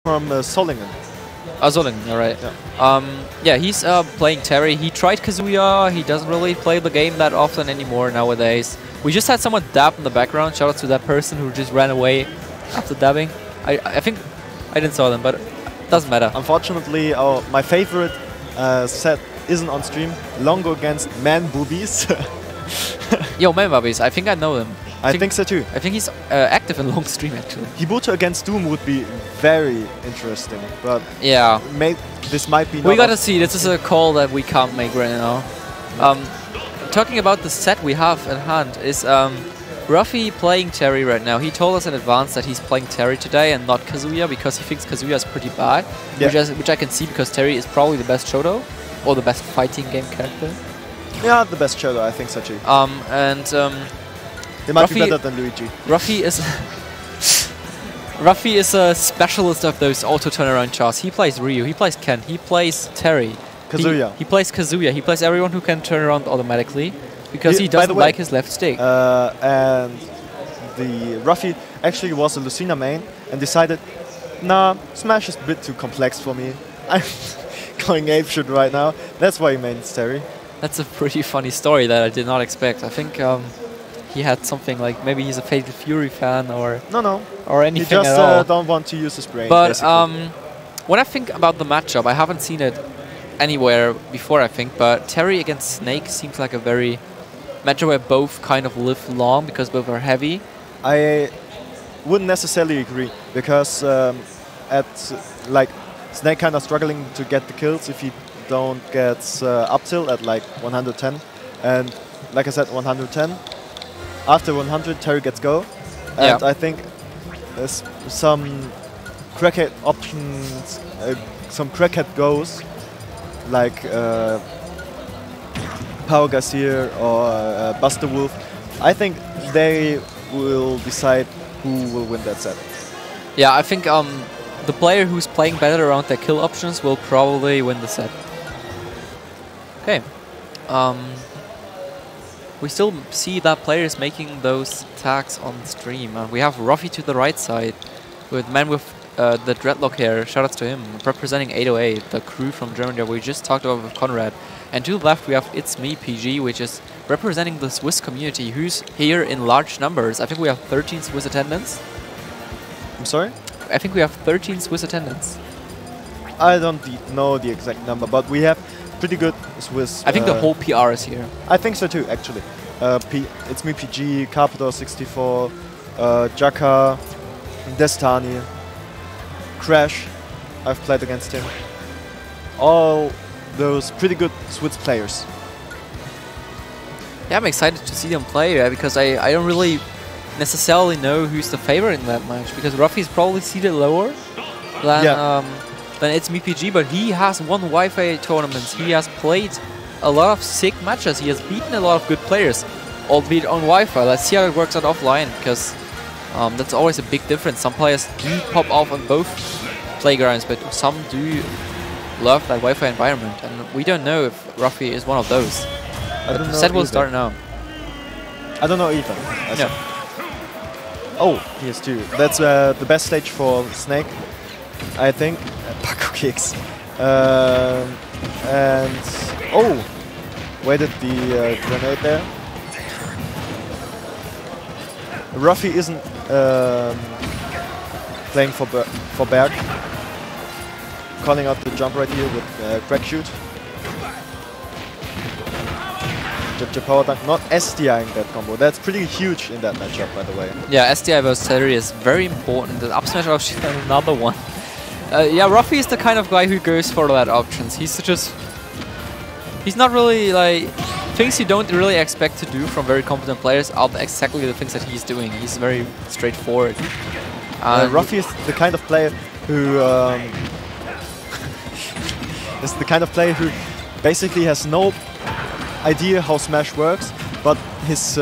from Solingen. Solingen, alright. Yeah. Yeah, he's playing Terry. He tried Kazuya. He doesn't really play the game that often anymore nowadays. We just had someone dab in the background. Shout out to that person who just ran away after dabbing. I think I didn't saw them, but it doesn't matter. Unfortunately, my favorite set isn't on stream. Longo against Man Boobies. Yo, Man Boobies, I think I know him. I think so too. I think he's active in long stream actually. Hibuto against Doom would be very interesting, but yeah, this might be. We gotta see. This is a call that we can't make right now. Talking about the set we have at hand is Ruphy playing Terry right now. He told us in advance that he's playing Terry today and not Kazuya because he thinks Kazuya is pretty bad, which I can see because Terry is probably the best Shoto or the best fighting game character. Yeah, the best Shoto, I think so too. They might be better than Luigi. Ruphy is a specialist of those auto turnaround chars. He plays Ryu, he plays Ken, he plays Terry. Kazuya. He plays Kazuya. He plays everyone who can turn around automatically because he doesn't like his left stick. And the Ruphy actually was a Lucina main and decided, nah, Smash is a bit too complex for me. I'm going apeshit right now. That's why he mains Terry. That's a pretty funny story that I did not expect. I think he had something like maybe he's a Fatal Fury fan or or anything he just at all. Don't want to use his brain. But when I think about the matchup, I haven't seen it anywhere before, I think. But Terry against Snake seems like a very matchup where both kind of live long because both are heavy. I wouldn't necessarily agree because like Snake kind of struggling to get the kills if he don't get up tilt at like 110, and like I said, 110. After 100, Terry gets go, and I think there's some crackhead options, some crackhead goes, like Power Garcia or Buster Wolf. I think they will decide who will win that set. Yeah, I think the player who's playing better around their kill options will probably win the set. Okay. We still see that players making those attacks on stream. We have Ruphy to the right side with man with the dreadlock hair. Shoutouts to him, representing 808, the crew from Germany that we just talked about with Conrad. And to the left we have ItseMePG, which is representing the Swiss community, who's here in large numbers. I think we have 13 Swiss attendants. I'm sorry? I think we have 13 Swiss attendants. I don't know the exact number, but we have pretty good Swiss. I think the whole PR is here. I think so too, actually. ItseMePG, Carpador 64, Jaka, Destani, Crash. I've played against him. All those pretty good Swiss players. Yeah, I'm excited to see them play because I don't really necessarily know who's the favorite in that match because Ruphy is probably seated lower than ItseMePG, but he has won Wi-Fi tournaments. He has played a lot of sick matches. He has beaten a lot of good players, albeit on Wi-Fi. Let's see how it works out offline, because that's always a big difference. Some players do pop off on both playgrounds, but some do love that Wi-Fi environment, and we don't know if Ruphy is one of those. The set will start now. I don't know either. Oh, he has two. That's the best stage for Snake, I think. Paco kicks. And oh, waited the grenade there. Ruphy isn't playing for Berg. Calling out the jump right here with crack shoot. Jab power dunk, not SDIing that combo. That's pretty huge in that matchup, by the way. Yeah, SDI versus Terry is very important. The up smash option is another one. Yeah, Ruphy is the kind of guy who goes for that options. He's not really like things you don't really expect to do from very competent players are exactly the things that he's doing. He's very straightforward. Ruphy is the kind of player who basically has no idea how Smash works, but his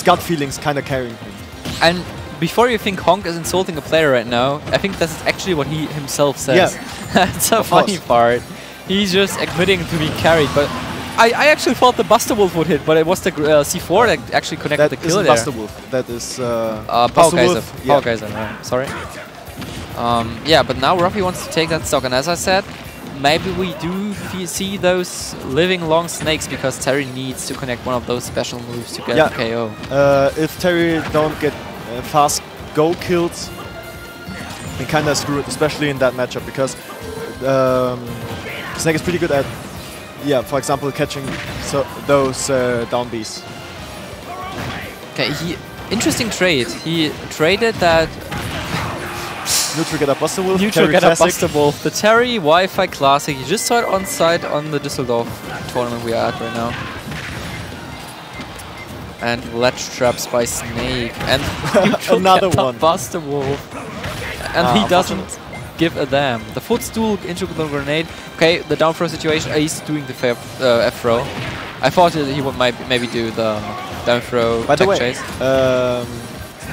gut feelings kind of carrying him. And before you think Honk is insulting a player right now, I think that's actually what he himself says. Yeah. That's a funny part. He's just admitting to being carried, but I actually thought the Buster Wolf would hit, but it was the C4 that actually connected the kill there. Buster Wolf. That is Power Geyser. Wolf. Power Geyser, right. Sorry. Yeah, but now Ruphy wants to take that stock, and as I said, maybe we do see those living long snakes because Terry needs to connect one of those special moves to get the KO. If Terry don't get fast go kills, he kind of screwed, especially in that matchup, because Snake is pretty good at, for example, catching those down Bs. Okay, interesting trade. He traded that Neutral get a Buster Wolf. Neutral get a Buster Wolf. The Terry Wi-Fi Classic. You just saw it on site on the Düsseldorf tournament we are at right now. And ledge traps by Snake. And another one. Buster Wolf. And he doesn't give a damn. The footstool into the grenade. Okay, the down throw situation. He's doing the F throw. I thought he would maybe do the down throw. By the way, chase.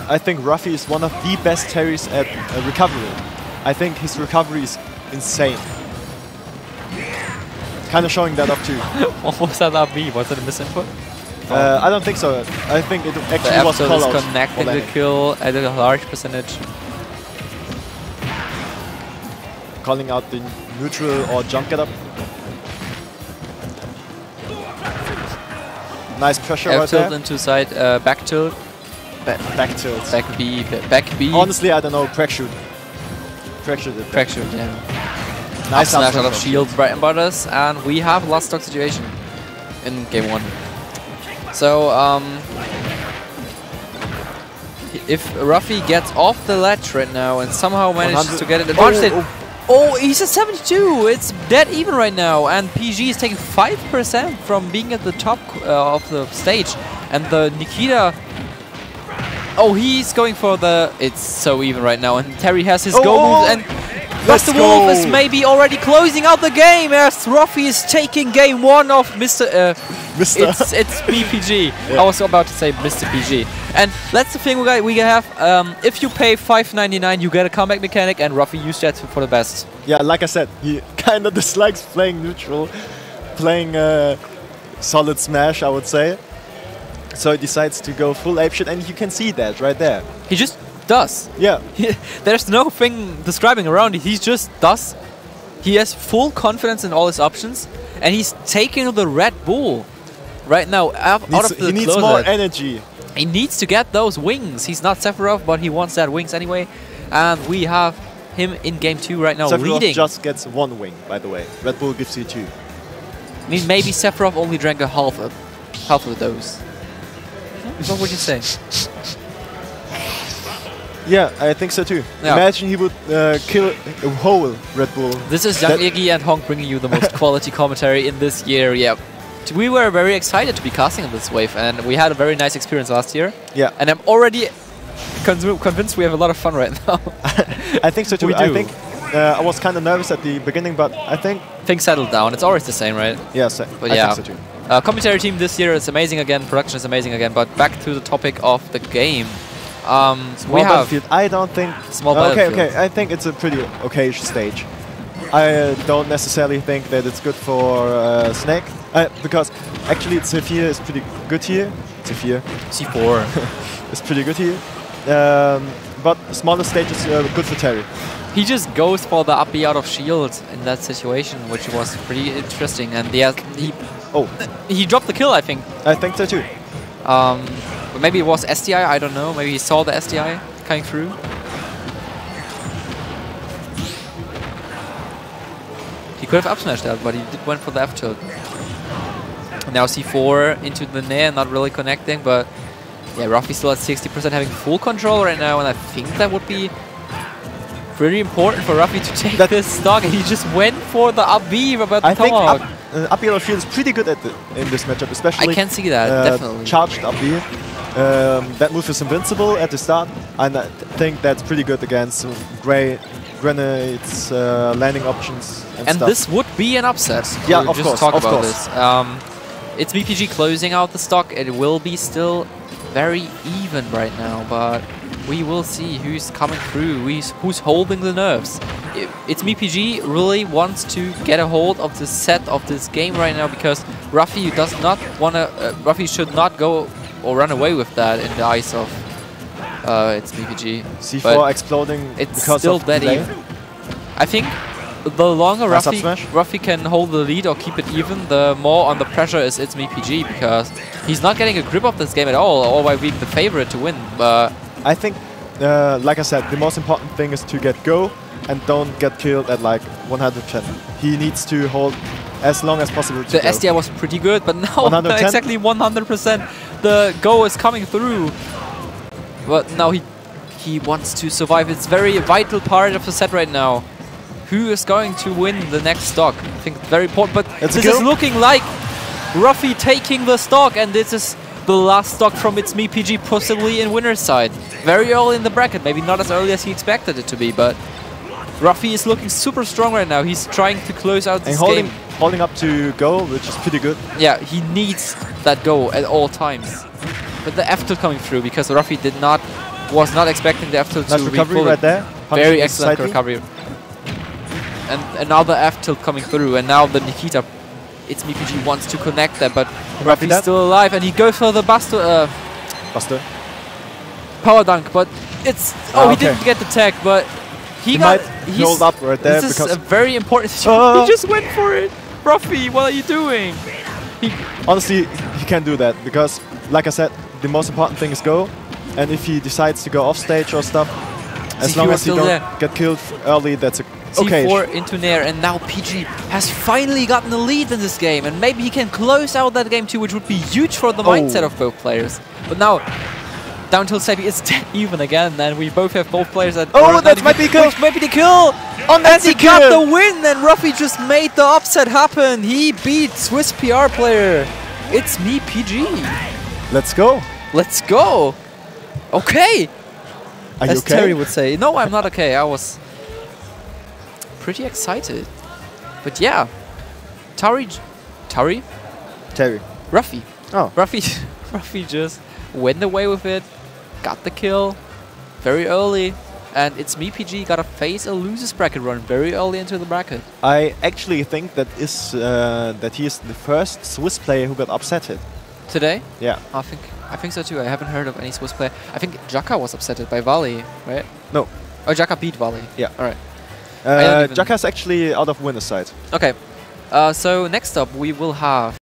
I think Ruphy is one of the best Terrys at recovery. I think his recovery is insane. Kind of showing that off too. What was that RB? Was it a misinput? I don't think so. I think it actually was call out. Connecting the kill at a large percentage. Calling out the neutral or jump get up. Nice pressure right there. Tilt into side, back tilt. Back tilt. Back B, back B. Honestly, I don't know. Crack shoot. Crack shoot. Crack shoot, yeah. Nice smash out of shield, Bright and Butters, and we have last stock situation in game 1. So, if Ruphy gets off the ledge right now and somehow manages to get an advantage, oh, he's at 72. It's dead even right now, and PG is taking 5% from being at the top of the stage, and the Nikita. Oh, he's going for the... It's so even right now, and Terry has his go moves, and Buster Wolf is maybe already closing out the game as Ruphy is taking game 1 of Mr. ItseMePG. Yeah. I was about to say Mr. PG. And that's the thing we have. If you pay $5.99, you get a comeback mechanic, and Ruphy used that for the best. Yeah, like I said, he kind of dislikes playing neutral, playing solid smash, I would say. So he decides to go full apeshit, and you can see that right there. He just does. Yeah. There's no thing describing around it. He just does. He has full confidence in all his options, and he's taking the Red Bull right now out of the He needs more energy. He needs to get those wings. He's not Sephiroth, but he wants that wings anyway. And we have him in game 2 right now. Sephiroth just gets 1 wing, by the way. Red Bull gives you 2. I mean, maybe Sephiroth only drank a half of those. What would you say? Yeah, I think so too. Yeah. Imagine he would kill a whole Red Bull. This is Young Iggy and Honk bringing you the most quality commentary in this year. Yeah, we were very excited to be casting on this wave, and we had a very nice experience last year. Yeah, and I'm already convinced we have a lot of fun right now. I think so too. We do. I think I was kind of nervous at the beginning, but I think things settled down. It's always the same, right? Yes, but I yeah. think so too. Commentary team this year is amazing again. Production is amazing again. But back to the topic of the game. Small battlefield. I don't think. Small battlefield. Okay. I think it's a pretty okay stage. I don't necessarily think that it's good for Snake because actually Zephyr is pretty good here. Zephyr. C4. It's pretty good here. But smaller stages good for Terry. He just goes for the up B out of shield in that situation, which was pretty interesting. And he dropped the kill, I think. I think so too. But maybe it was SDI, I don't know. Maybe he saw the SDI coming through. He could have up smashed that, but he went for the F tilt. Now C4 into the Nair, not really connecting, but yeah, Ruphy still at 60% having full control right now, and I think that would be pretty important for Ruphy to take this stock, and he just went for the up B about the tomahawk. Up B feels pretty good in this matchup, especially. I can see that, definitely. Charged up B. That move is invincible at the start, and I think that's pretty good against Grenades, landing options, and stuff. This would be an upset. Yeah, we'll of course. This. ItseMePG closing out the stock. It will be still very even right now, but we will see who's coming through, who's holding the nerves. ItseMePG really wants to get a hold of the set of this game right now, because Ruphy does not want to. Ruphy should not go or run away with that in the eyes of ItseMePG. C4 exploding It's because still of dead delay. even. I think the longer Nice up smash. Ruphy can hold the lead or keep it even, the more under pressure is ItseMePG, because he's not getting a grip of this game at all by being the favorite to win. But I think, like I said, the most important thing is to get go and don't get killed at like 110. He needs to hold as long as possible to the go. SDI was pretty good, but now 110? exactly 100%. The go is coming through. But now he wants to survive. It's very vital part of the set right now. Who is going to win the next stock? I think it's very important. But It's this is looking like Ruphy taking the stock, and this is the last stock from ItseMePG, possibly in winner's side. Very early in the bracket, maybe not as early as he expected it to be, but Ruphy is looking super strong right now. He's trying to close out this game. Holding up to go, which is pretty good. Yeah, he needs that go at all times. But the F tilt coming through, because Ruphy was not expecting the F tilt to Nice recovery re-pull right there. Very excellent recovery. And another F tilt coming through, and now the Nikita, ItseMePG wants to connect them, but Ruphy's still alive, and he goes for the Buster. Power dunk, but it's he didn't get the tag, but he might hold up right there. This because is a very important situation. He just went for it. Ruphy, what are you doing? Honestly, he can't do that because, like I said, the most important thing is go, and if he decides to go off stage or stuff, as long as he don't get killed early, that's okay. C4 into Nair, and now PG has finally gotten the lead in this game, and maybe he can close out that game too, which would be huge for the mindset of both players. But now, down tilt Sebi is dead even again, and we both have both players that that might be kill. Maybe the kill! And he got the win, and Ruphy just made the upset happen. He beat Swiss PR player. ItseMePG. Let's go. Let's go. Okay. Are you As okay? Terry would say. No, I'm not okay. I was pretty excited. But yeah. Terry? Ruphy. Oh. Ruphy just went away with it. Got the kill very early. And ItseMePG got to face a losers bracket run very early into the bracket. I actually think that he is the first Swiss player who got upsetted. Today? Yeah. I think so too. I haven't heard of any Swiss player. I think Jaka was upsetted by Valley, right? No. Oh, Jaka beat Valley. Yeah. Alright. Jaka's actually out of winner's side. Okay. So next up we will have